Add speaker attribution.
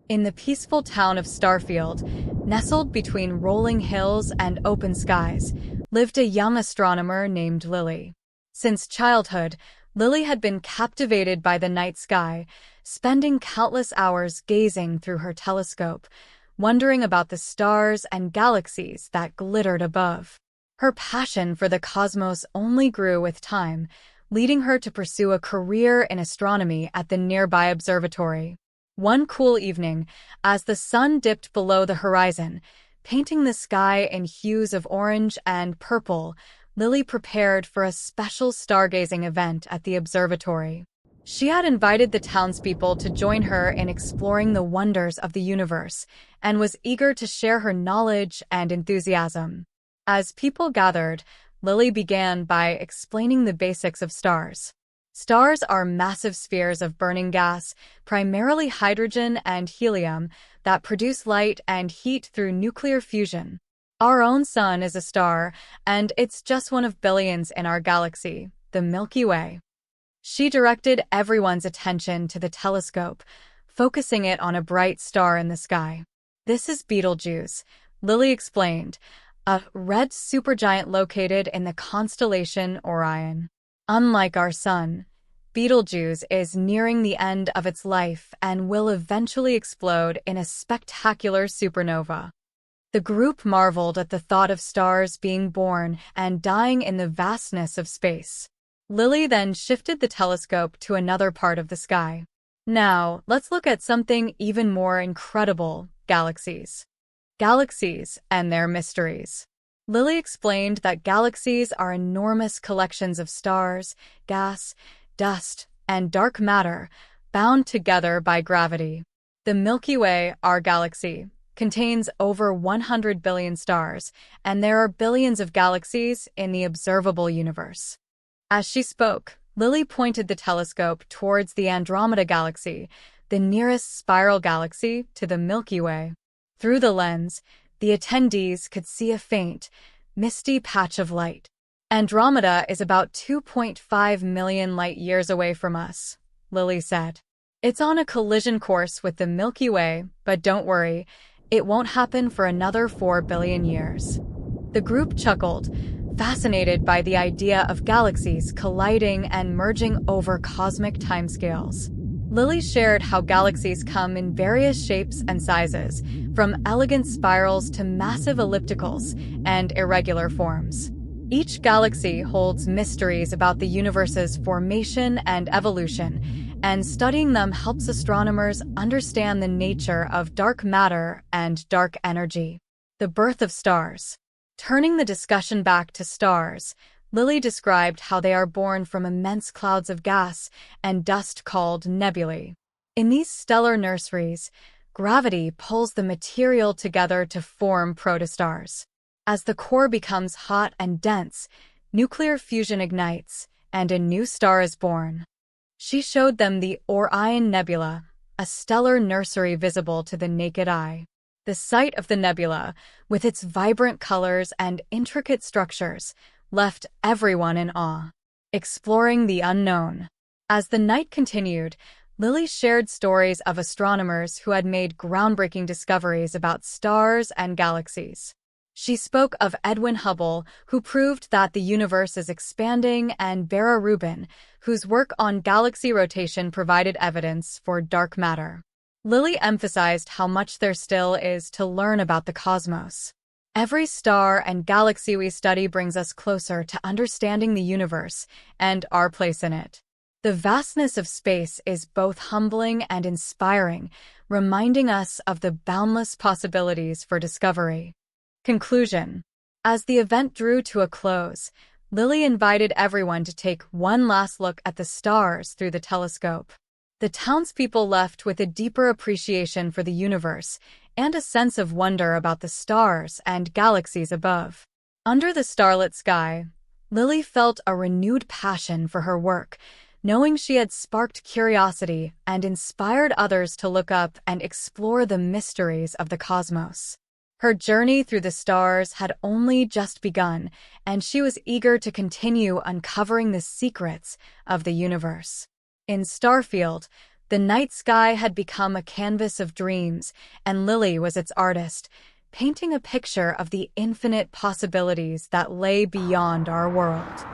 Speaker 1: In the peaceful town of Starfield, nestled between rolling hills and open skies, lived a young astronomer named Lily. Since childhood, Lily had been captivated by the night sky, spending countless hours gazing through her telescope, wondering about the stars and galaxies that glittered above. Her passion for the cosmos only grew with time, leading her to pursue a career in astronomy at the nearby observatory. One cool evening, as the sun dipped below the horizon, painting the sky in hues of orange and purple, Lily prepared for a special stargazing event at the observatory. She had invited the townspeople to join her in exploring the wonders of the universe and was eager to share her knowledge and enthusiasm. As people gathered, Lily began by explaining the basics of stars. Stars are massive spheres of burning gas, primarily hydrogen and helium, that produce light and heat through nuclear fusion. Our own sun is a star, and it's just one of billions in our galaxy, the Milky Way. She directed everyone's attention to the telescope, focusing it on a bright star in the sky. "This is Betelgeuse," Lily explained, "a red supergiant located in the constellation Orion. Unlike our sun, Betelgeuse is nearing the end of its life and will eventually explode in a spectacular supernova." The group marveled at the thought of stars being born and dying in the vastness of space. Lily then shifted the telescope to another part of the sky. "Now, let's look at something even more incredible: galaxies. Galaxies and their mysteries." Lily explained that galaxies are enormous collections of stars, gas, dust, and dark matter, bound together by gravity. The Milky Way, our galaxy, contains over 100 billion stars, and there are billions of galaxies in the observable universe. As she spoke, Lily pointed the telescope towards the Andromeda Galaxy, the nearest spiral galaxy to the Milky Way. Through the lens, the attendees could see a faint, misty patch of light. "Andromeda is about 2.5 million light-years away from us," Lily said. "It's on a collision course with the Milky Way, but don't worry, it won't happen for another 4 billion years." The group chuckled, fascinated by the idea of galaxies colliding and merging over cosmic timescales. Lily shared how galaxies come in various shapes and sizes, from elegant spirals to massive ellipticals and irregular forms. Each galaxy holds mysteries about the universe's formation and evolution, and studying them helps astronomers understand the nature of dark matter and dark energy. The birth of stars. Turning the discussion back to stars, Lily described how they are born from immense clouds of gas and dust called nebulae. In these stellar nurseries, gravity pulls the material together to form protostars. As the core becomes hot and dense, nuclear fusion ignites, and a new star is born. She showed them the Orion Nebula, a stellar nursery visible to the naked eye. The sight of the nebula, with its vibrant colors and intricate structures, left everyone in awe. Exploring the unknown. As the night continued, Lily shared stories of astronomers who had made groundbreaking discoveries about stars and galaxies. She spoke of Edwin Hubble, who proved that the universe is expanding, and Vera Rubin, whose work on galaxy rotation provided evidence for dark matter. Lily emphasized how much there still is to learn about the cosmos. "Every star and galaxy we study brings us closer to understanding the universe and our place in it. The vastness of space is both humbling and inspiring, reminding us of the boundless possibilities for discovery." Conclusion. As the event drew to a close, Lily invited everyone to take one last look at the stars through the telescope. The townspeople left with a deeper appreciation for the universe and a sense of wonder about the stars and galaxies above. Under the starlit sky, Lily felt a renewed passion for her work, knowing she had sparked curiosity and inspired others to look up and explore the mysteries of the cosmos. Her journey through the stars had only just begun, and she was eager to continue uncovering the secrets of the universe. In Starfield, The night sky had become a canvas of dreams, and Lily was its artist, painting a picture of the infinite possibilities that lay beyond our world.